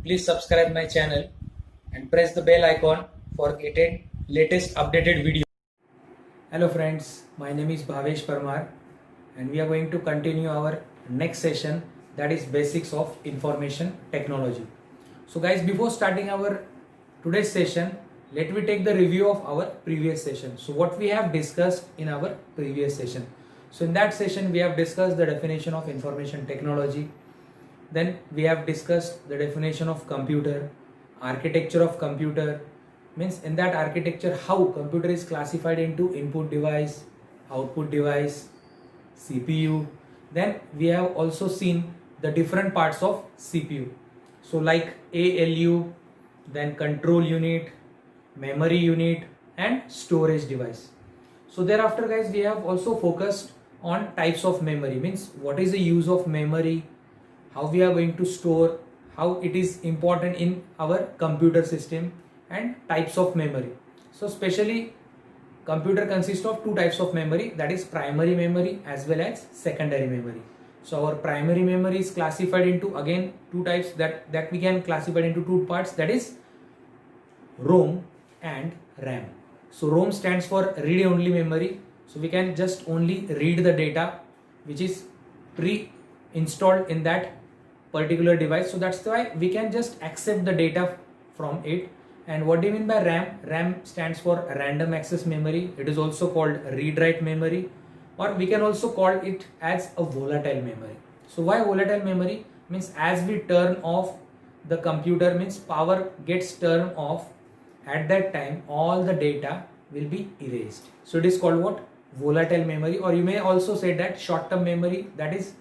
please subscribe my channel and press the bell icon for getting latest updated video. Hello friends, my name is Bhavesh Parmar and we are going to continue our next session, that is basics of information technology. So guys, before starting our today's session, let me take the review of our previous session. So what we have discussed in our previous session. So in that session we have discussed the definition of information technology. Then we have discussed the definition of computer, architecture of computer, means in that architecture how computer is classified into input device, output device, CPU. Then we have also seen the different parts of CPU. So like ALU, then control unit, memory unit and storage device. So thereafter guys, we have also focused on types of memory, means what is the use of memory, how we are going to store, how it is important in our computer system and types of memory. So especially computer consists of two types of memory, that is primary memory as well as secondary memory. So our primary memory is classified into again two types that we can classify into two parts, that is ROM and RAM. So ROM stands for read only memory. So we can just only read the data which is pre-installed in that particular device. So that's why we can just accept the data from it. And what do you mean by RAM? RAM stands for random access memory. It is also called read-write memory, or we can also call it as a volatile memory. So why volatile memory? Means as we turn off the computer, means power gets turned off, at that time all the data will be erased. So it is called what? Volatile memory, or you may also say that short-term memory, that is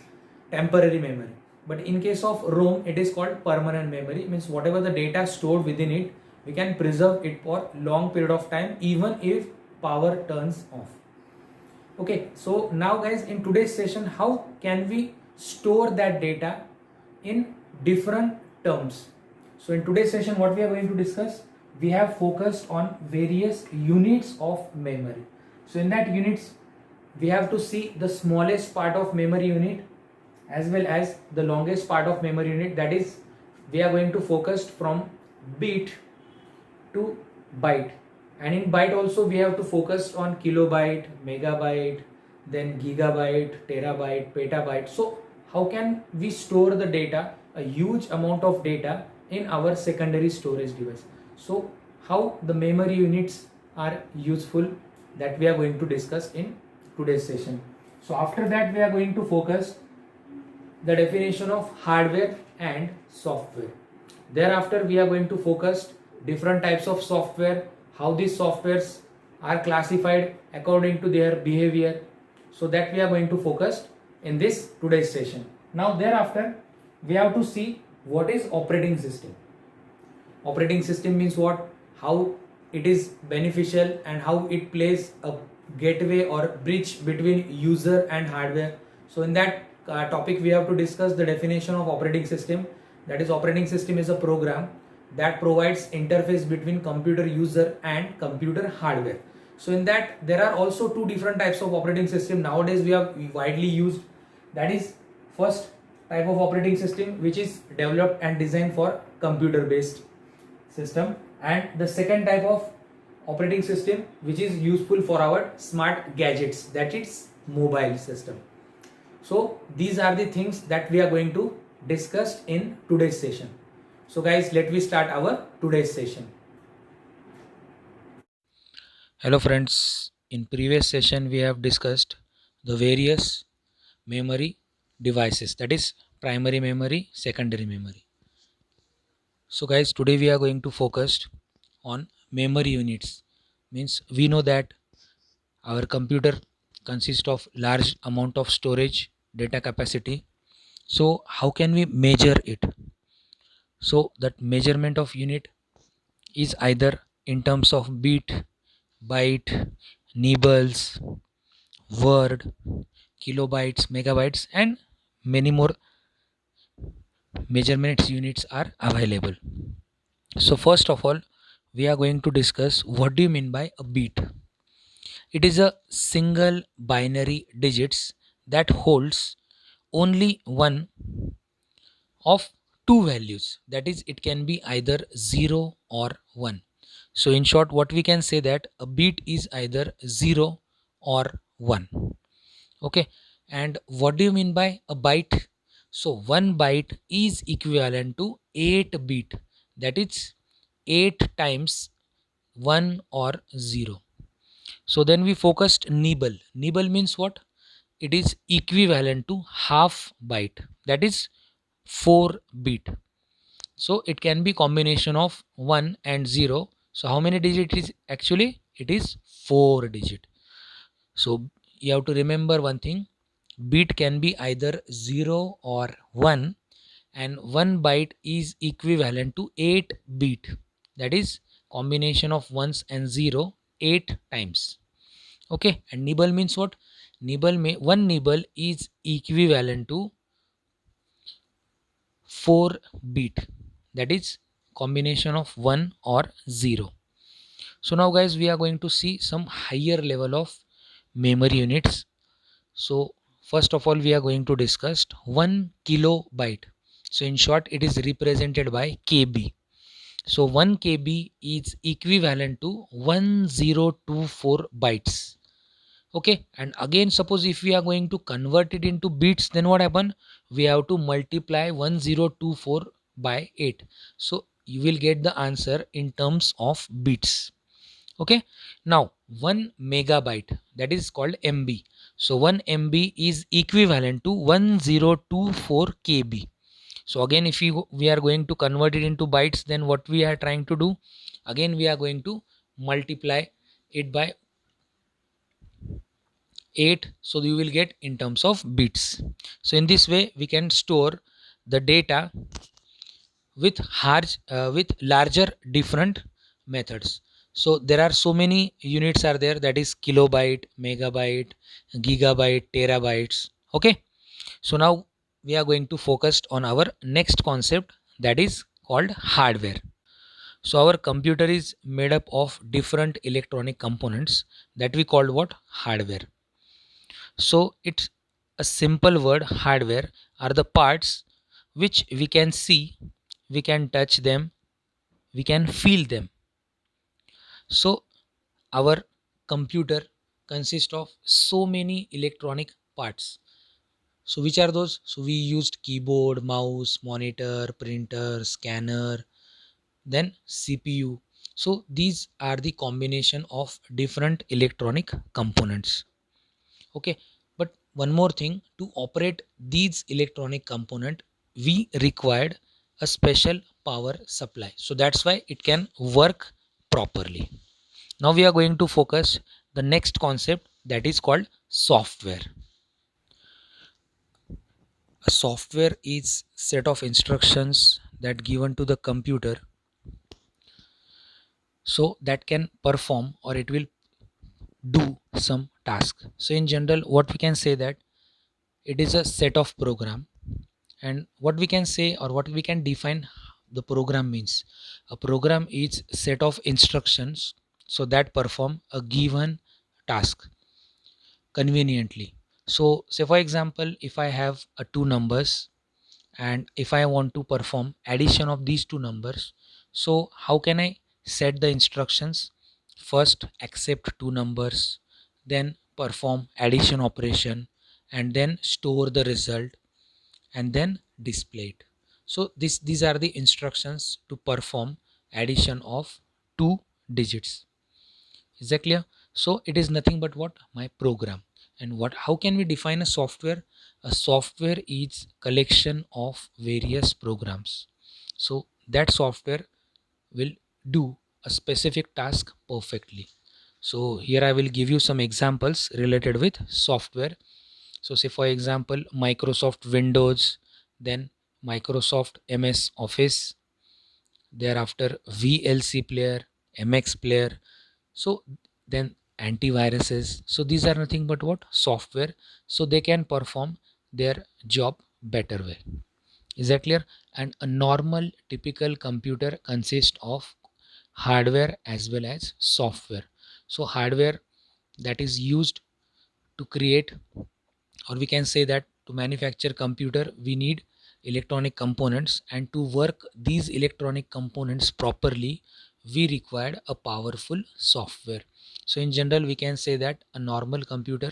temporary memory. But in case of ROM, it is called permanent memory, means whatever the data stored within it, we can preserve it for long period of time even if power turns off. Okay, so now guys, in today's session, how can we store that data in different terms? So in today's session, what we are going to discuss, we have focused on various units of memory. So in that units, we have to see the smallest part of memory unit as well as the longest part of memory unit, that is we are going to focus from bit to byte, and in byte also we have to focus on kilobyte, megabyte, then gigabyte, terabyte, petabyte. So how can we store the data, a huge amount of data, in our secondary storage device? So how the memory units are useful, that we are going to discuss in today's session. So after that we are going to focus the definition of hardware and software. Thereafter we are going to focus different types of software, how these softwares are classified according to their behavior. So that we are going to focus in this today's session. Now thereafter we have to see what is operating system. Operating system means what? How it is beneficial and how it plays a gateway or bridge between user and hardware. So in that topic we have to discuss the definition of operating system. That is, operating system is a program that provides interface between computer user and computer hardware. So in that there are also two different types of operating system nowadays we have widely used. That is first type of operating system which is developed and designed for computer based system, and the second type of operating system which is useful for our smart gadgets, that is mobile system. So these are the things that we are going to discuss in today's session. So guys, let me start our today's session. Hello friends, in previous session we have discussed the various memory devices, that is primary memory, secondary memory. So guys, today we are going to focus on memory units. Means we know that our computer consists of large amount of storage data capacity. So how can we measure it? So that measurement of unit is either in terms of bit, byte, nibbles, word, kilobytes, megabytes, and many more measurements units are available. So first of all, we are going to discuss what do you mean by a bit. It is a single binary digits that holds only one of two values, that is it can be either 0 or 1. So in short, what we can say that a bit is either 0 or 1. Okay, and what do you mean by a byte? So 1 byte is equivalent to 8 bit, that is 8 times 1 or 0. So then we focused nibble. Nibble means what? It is equivalent to half byte, that is 4 bit. So it can be combination of 1 and 0. So how many digit is actually? It is 4 digit. So you have to remember one thing, bit can be either 0 or 1, and 1 byte is equivalent to 8 bit, that is combination of ones and 0 8 times. Okay, and nibble means what? One nibble is equivalent to 4 bit, that is combination of 1 or 0. So now guys, we are going to see some higher level of memory units. So first of all, we are going to discuss 1 kilobyte. So in short, it is represented by KB. So 1 KB is equivalent to 1024 bytes. Okay, and again, suppose if we are going to convert it into bits, then what happen? We have to multiply 1024 by 8. So you will get the answer in terms of bits. Okay, now 1 megabyte, that is called MB. So 1 MB is equivalent to 1024 KB. So again, if we are going to convert it into bytes, then what we are trying to do? Again, we are going to multiply it by 8, so you will get in terms of bits. So in this way we can store the data with larger different methods. So there are so many units are there, that is kilobyte, megabyte, gigabyte, terabytes. Okay, so now we are going to focus on our next concept, that is called hardware. So our computer is made up of different electronic components that we call what? Hardware. So it's a simple word. Hardware are the parts which we can see, we can touch them, we can feel them. So our computer consists of so many electronic parts. So which are those? So we used keyboard, mouse, monitor, printer, scanner, then CPU. So these are the combination of different electronic components. Okay, but one more thing, to operate these electronic component we required a special power supply, so that's why it can work properly. Now we are going to focus the next concept, that is called software. A software is set of instructions that given to the computer so that can perform or it will do some task. So in general, what we can say that it is a set of program, and what we can say or what we can define the program means, a program is set of instructions so that perform a given task conveniently. So say for example, if I have two numbers and if I want to perform addition of these two numbers, so how can I set the instructions? First accept two numbers, then perform addition operation, and then store the result, and then display it. So these are the instructions to perform addition of two digits. Is that clear? So it is nothing but what? My program. And what? How can we define a software? A software is collection of various programs. So that software will do a specific task perfectly. So here I will give you some examples related with software. So say for example, Microsoft Windows, then Microsoft MS Office, thereafter VLC player, MX player. So then antiviruses. So these are nothing but what? Software. So they can perform their job better way. Is that clear? And a normal typical computer consists of hardware as well as software. So hardware that is used to create, or we can say that to manufacture computer we need electronic components, and to work these electronic components properly we required a powerful software. So in general we can say that a normal computer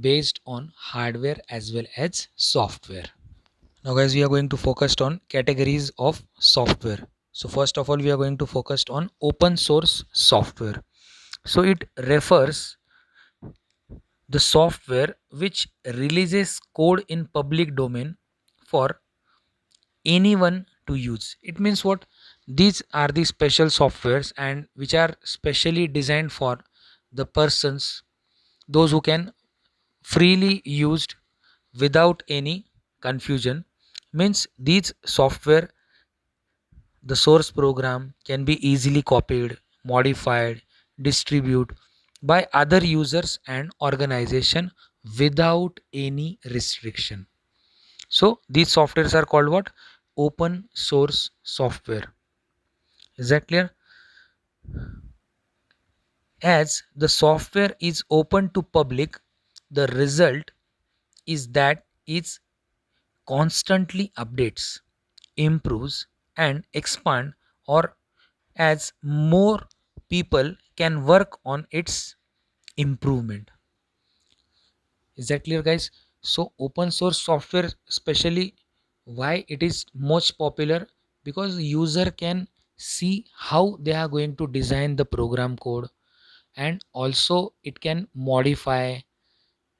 based on hardware as well as software. Now guys, we are going to focus on categories of software. So first of all we are going to focus on open source software. So it refers the software which releases code in public domain for anyone to use. It means what? These are the special softwares and which are specially designed for the persons, those who can freely used without any confusion. Means these software, the source program can be easily copied, modified, distributed by other users and organization without any restriction. So these softwares are called what? Open source software. Is that clear? As the software is open to public, the result is that it constantly updates, improves and expand, or as more people can work on its improvement. Is that clear guys? So open source software, especially why it is much popular, because user can see how they are going to design the program code, and also it can modify,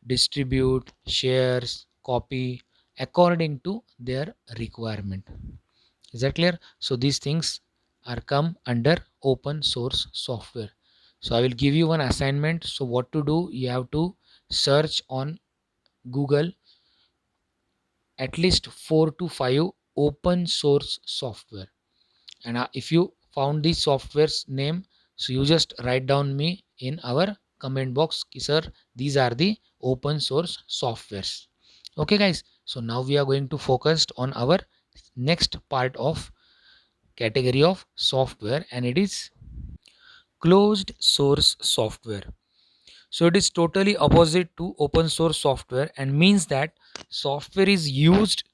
distribute, shares, copy according to their requirement. Is that clear? So these things are come under open source software. So I will give you one assignment. So what to do? You have to search on Google at least 4 to 5 open source software. And if you found the software's name, so you just write down me in our comment box, sir, these are the open source softwares. Okay guys, so now we are going to focus on our next part of category of software, and it is closed source software. So it is totally opposite to open source software and means that software is used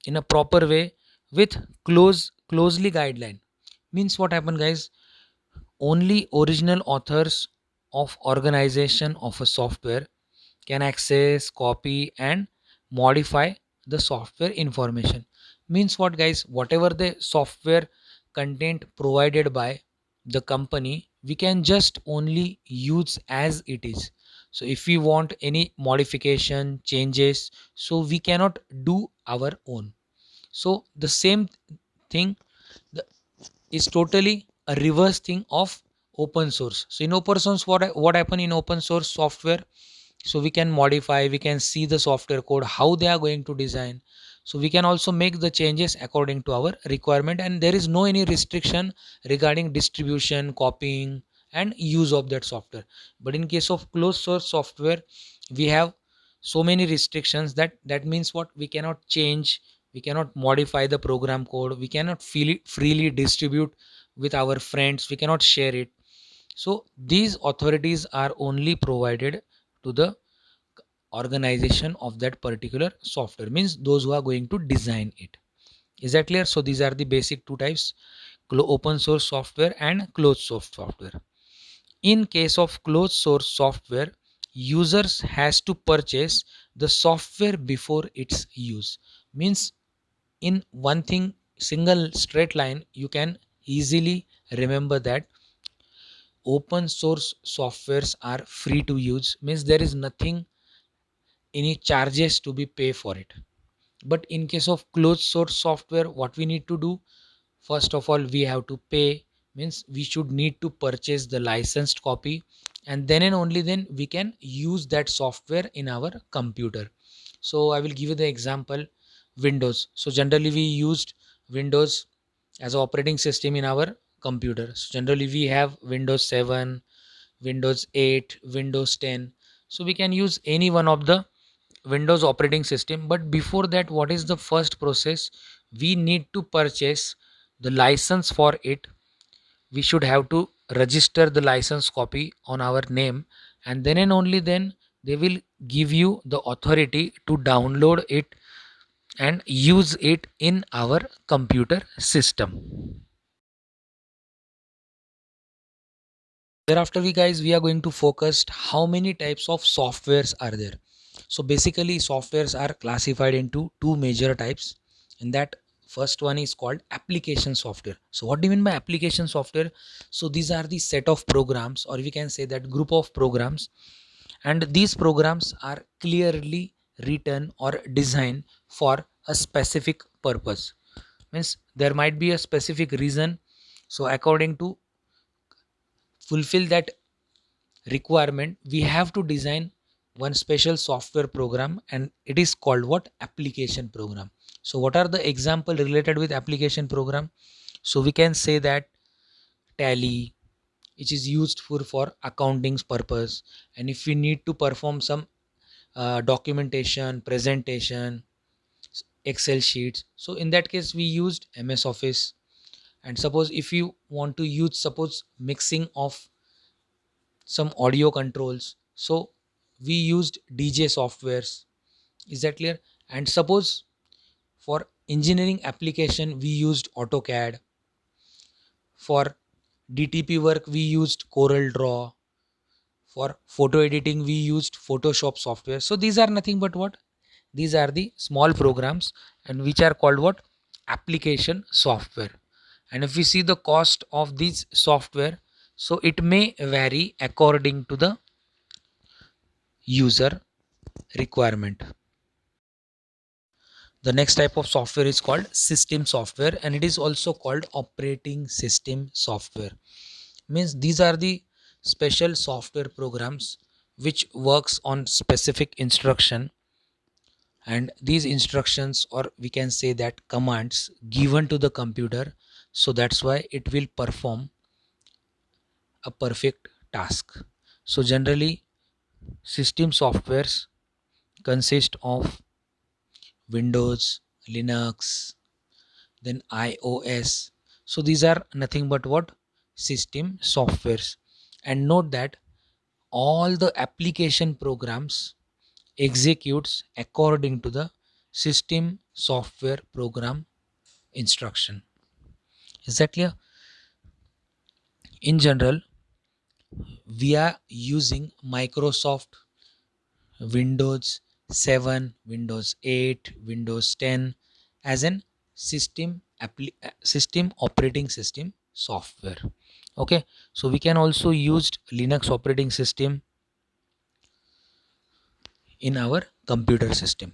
in a proper way with closely guideline. Means what happen guys? Only original authors of organization of a software can access, copy and modify the software information. Means what guys? Whatever the software content provided by the company, we can just only use as it is. So if we want any modification, changes, so we cannot do our own. So the same thing is totally a reverse thing of open source. So in open source, what happen in open source software? So we can modify, we can see the software code how they are going to design, so we can also make the changes according to our requirement, and there is no any restriction regarding distribution, copying and use of that software. But in case of closed source software, we have so many restrictions that means what? We cannot change, we cannot modify the program code, we cannot freely distribute with our friends, we cannot share it. So these authorities are only provided to the organization of that particular software, means those who are going to design it. Is that clear? So these are the basic two types: open source software and closed source software. In case of closed source software, users has to purchase the software before its use. Means in one thing, single straight line, you can easily remember that open source softwares are free to use, means there is nothing any charges to be pay for it. But in case of closed source software, what we need to do? First of all, we have to pay, means we should need to purchase the licensed copy, and then and only then we can use that software in our computer. So I will give you the example: Windows. So generally we used Windows as an operating system in our computer. So generally we have Windows 7, Windows 8, Windows 10. So we can use any one of the Windows operating system. But before that, what is the first process? We need to purchase the license for it. We should have to register the license copy on our name, and then and only then they will give you the authority to download it and use it in our computer system. Thereafter, we are going to focus how many types of softwares are there. So basically, softwares are classified into two major types. And that first one is called application software. So what do you mean by application software? So these are the set of programs, or we can say that group of programs, and these programs are clearly written or designed for a specific purpose. Means there might be a specific reason. So according to fulfill that requirement, we have to design one special software program, and it is called what? Application program. So what are the example related with application program? So we can say that Tally, which is used for accounting purpose, and if we need to perform some documentation, presentation, Excel sheets, so in that case we used MS Office. And suppose if you want to use, suppose, mixing of some audio controls, so we used DJ softwares. Is that clear? And suppose for engineering application we used AutoCAD. For DTP work we used Corel Draw. For photo editing we used Photoshop software. So these are nothing but what? These are the small programs, and which are called what? Application software. And if we see the cost of these software, so it may vary according to the user requirement. The next type of software is called system software, and it is also called operating system software. Means these are the special software programs which works on specific instruction, and these instructions, or we can say that commands, given to the computer, so that's why it will perform a perfect task. So generally system softwares consist of Windows, Linux, then iOS. So these are nothing but what? System softwares. And note that all the application programs executes according to the system software program instruction. Is that clear? In general, we are using Microsoft Windows 7, Windows 8, Windows 10 as an system operating system software. Okay, so we can also use Linux operating system in our computer system.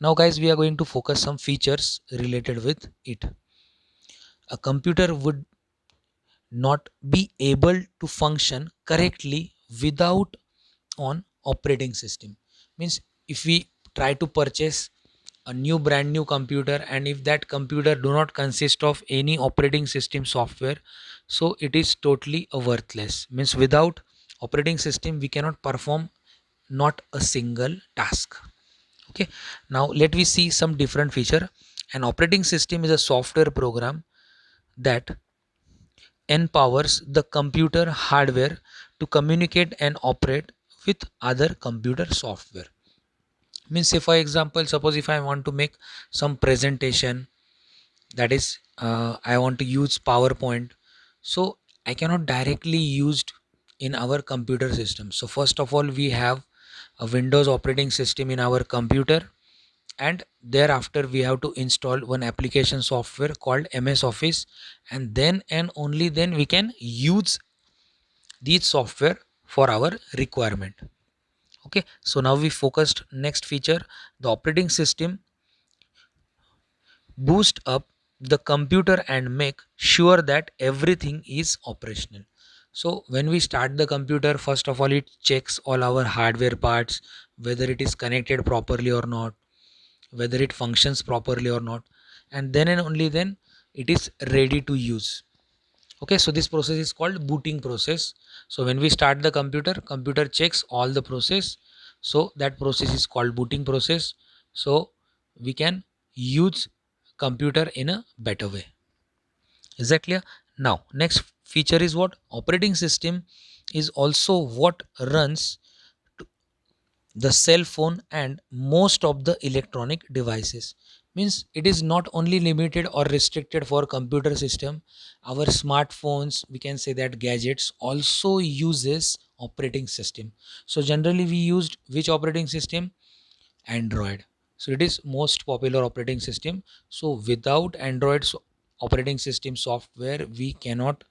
Now guys, we are going to focus some features related with it. A computer would not be able to function correctly without on operating system. Means if we try to purchase a new brand new computer, and if that computer do not consist of any operating system software, so it is totally a worthless. Means without operating system we cannot perform not a single task. Okay, now let me see some different feature. An operating system is a software program that empowers the computer hardware to communicate and operate with other computer software. Means say for example, suppose if I want to make some presentation, that is I want to use PowerPoint, so I cannot directly use in our computer system. So first of all we have a Windows operating system in our computer, and thereafter we have to install one application software called MS Office, and then and only then we can use these software for our requirement. Okay, so now we focused next feature. The operating system boost up the computer and make sure that everything is operational. So when we start the computer, first of all it checks all our hardware parts, whether it is connected properly or not, whether it functions properly or not, and then and only then it is ready to use. Okay, so this process is called booting process. So when we start the computer checks all the process, so that process is called booting process. So we can use computer in a better way. Is that clear? Now next feature is what? Operating system is also what runs the cell phone and most of the electronic devices. Means it is not only limited or restricted for computer system. Our smartphones, we can say that gadgets also uses operating system. So generally we used which operating system? Android. So it is most popular operating system. So without operating system software, we cannot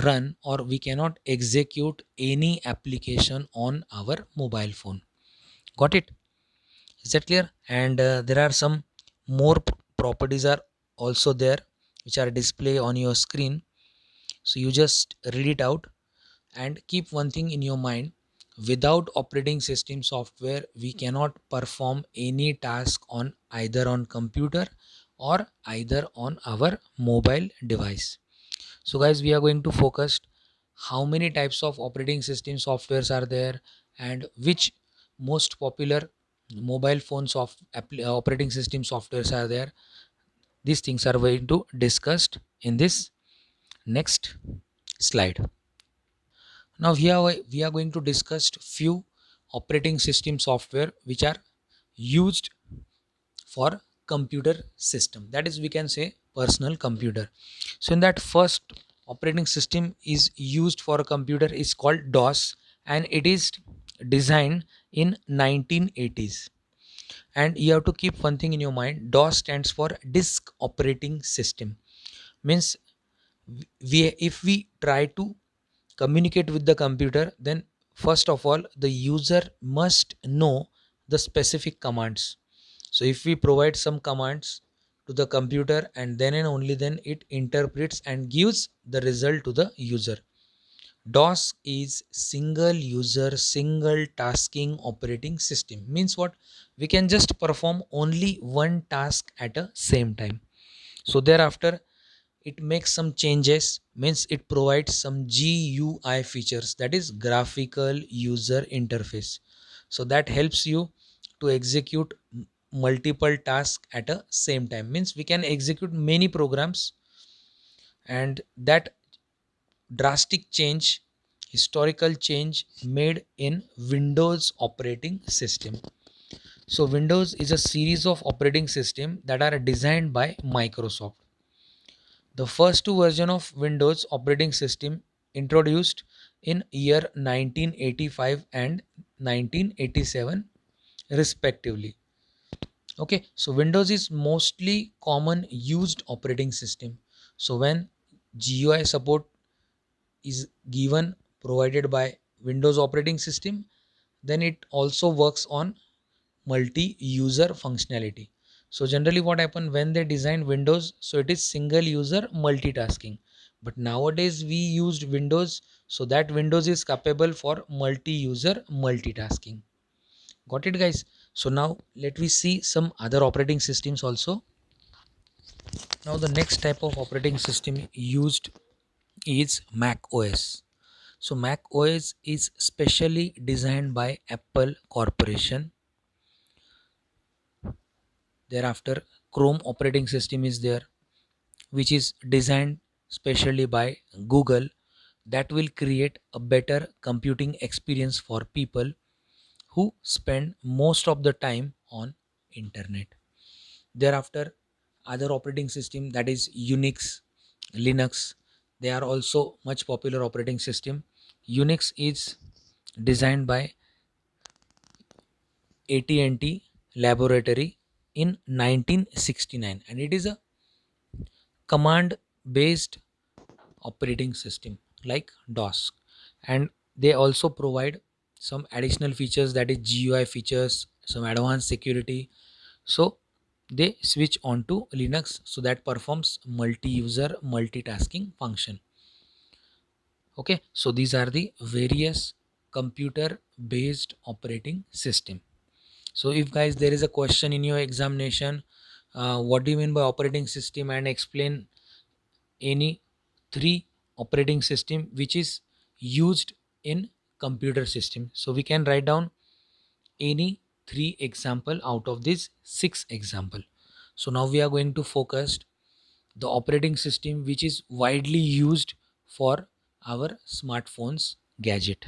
run or we cannot execute any application on our mobile phone. Got it? Is that clear? And there are some more properties are also there which are display on your screen. So you just read it out and keep one thing in your mind: without operating system software we cannot perform any task on either on computer or either on our mobile device. So guys, we are going to focus how many types of operating system softwares are there and which most popular mobile phone operating system softwares are there. These things are going to discussed in this next slide. Now here we are going to discuss few operating system software which are used for computer system, that is we can say personal computer. So in that, first operating system is used for a computer is called DOS, and it is designed in 1980s. And you have to keep one thing in your mind: DOS stands for disk operating system. Means we if we try to communicate with the computer, then first of all the user must know the specific commands. So if we provide some commands to the computer, and then and only then it interprets and gives the result to the user. DOS is single user single tasking operating system. Means what? We can just perform only one task at a same time. So thereafter it makes some changes. Means it provides some GUI features, that is graphical user interface. So that helps you to execute multiple tasks at a same time. Means we can execute many programs, and that drastic change, historical change made in Windows operating system. So Windows is a series of operating system that are designed by Microsoft. The first two versions of Windows operating system introduced in year 1985 and 1987 respectively. Okay, so Windows is mostly common used operating system. So when GUI support is given provided by Windows operating system, then it also works on multi-user functionality. So generally what happened when they designed Windows, so it is single user multitasking. But nowadays we used Windows, so that Windows is capable for multi-user multitasking. Got it guys? So now let me see some other operating systems also. Now the next type of operating system used is Mac OS. So Mac OS is specially designed by Apple Corporation. Thereafter Chrome operating system is there, which is designed specially by Google, that will create a better computing experience for people who spend most of the time on internet. Thereafter other operating system, that is Unix, Linux, they are also much popular operating system. Unix is designed by AT&T Laboratory in 1969, and it is a command based operating system like DOS. And they also provide some additional features, that is GUI features, some advanced security. So they switch on to Linux, so that performs multi-user multitasking function. Okay, so these are the various computer based operating system. So if guys there is a question in your examination, what do you mean by operating system, and explain any three operating system which is used in computer system, so we can write down any three example out of this six example. So now we are going to focus the operating system which is widely used for our smartphones gadget.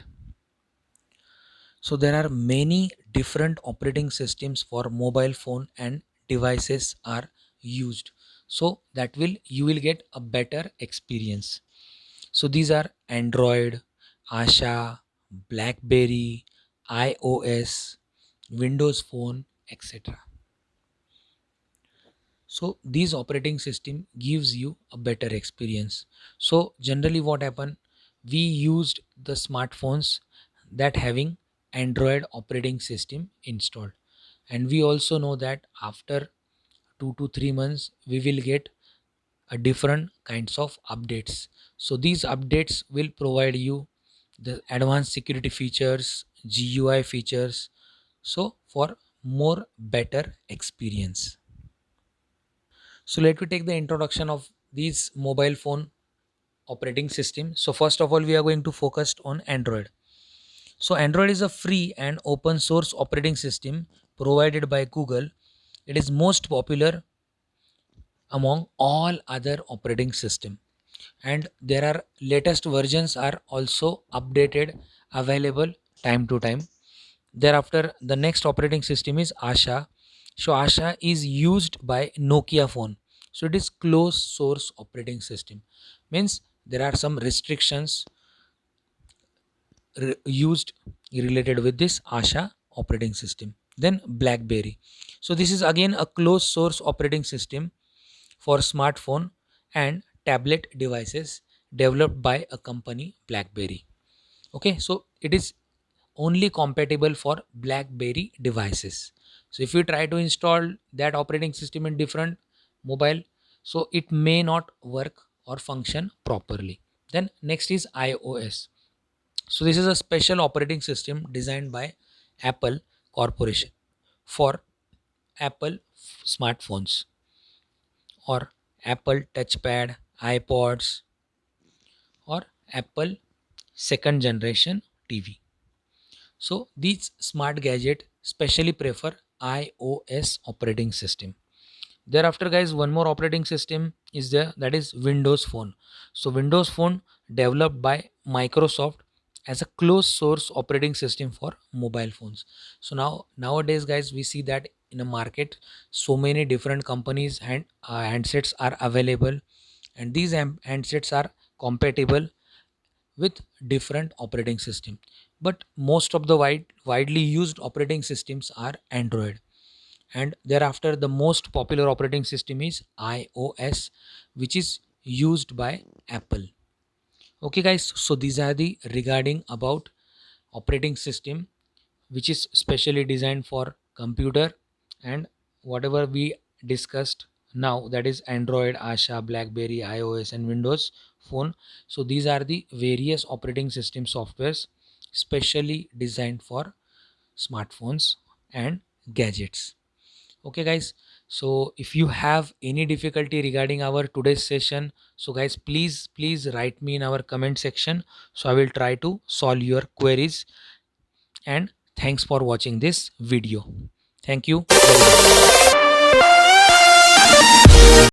So there are many different operating systems for mobile phone and devices are used. So that will you will get a better experience. So these are Android, Asha, BlackBerry, iOS, Windows Phone, etc. So these operating system gives you a better experience. So generally what happened, we used the smartphones that having Android operating system installed, and we also know that after 2 to 3 months we will get a different kinds of updates. So these updates will provide you the advanced security features, GUI features, so for more better experience. So let me take the introduction of these mobile phone operating system. So first of all, we are going to focus on Android. So Android is a free and open source operating system provided by Google. It is most popular among all other operating system, and there are latest versions are also updated, available time to time. Thereafter, the next operating system is Asha. So Asha is used by Nokia phone. So it is closed source operating system. Means there are some restrictions used related with this Asha operating system. Then BlackBerry. So this is again a closed source operating system for smartphone and tablet devices developed by a company BlackBerry. Okay, so it is only compatible for BlackBerry devices. So if you try to install that operating system in different mobile, so it may not work or function properly. Then next is iOS. So this is a special operating system designed by Apple Corporation for Apple smartphones or Apple touchpad, iPods, or Apple second generation TV. So these smart gadget specially prefer iOS operating system. Thereafter, guys, one more operating system is there, that is Windows Phone. So Windows Phone developed by Microsoft as a closed source operating system for mobile phones. So nowadays, guys, we see that in a market so many different companies and handsets are available, and these handsets are compatible with different operating system, but most of the widely used operating systems are Android, and thereafter the most popular operating system is iOS, which is used by Apple. Okay guys, so these are the regarding about operating system which is specially designed for computer, and whatever we discussed now, that is Android, Asha, BlackBerry, iOS and Windows phone. So these are the various operating system softwares specially designed for smartphones and gadgets. Okay guys, so if you have any difficulty regarding our today's session, so guys, please write me in our comment section, so I will try to solve your queries. And thanks for watching this video. Thank you very much.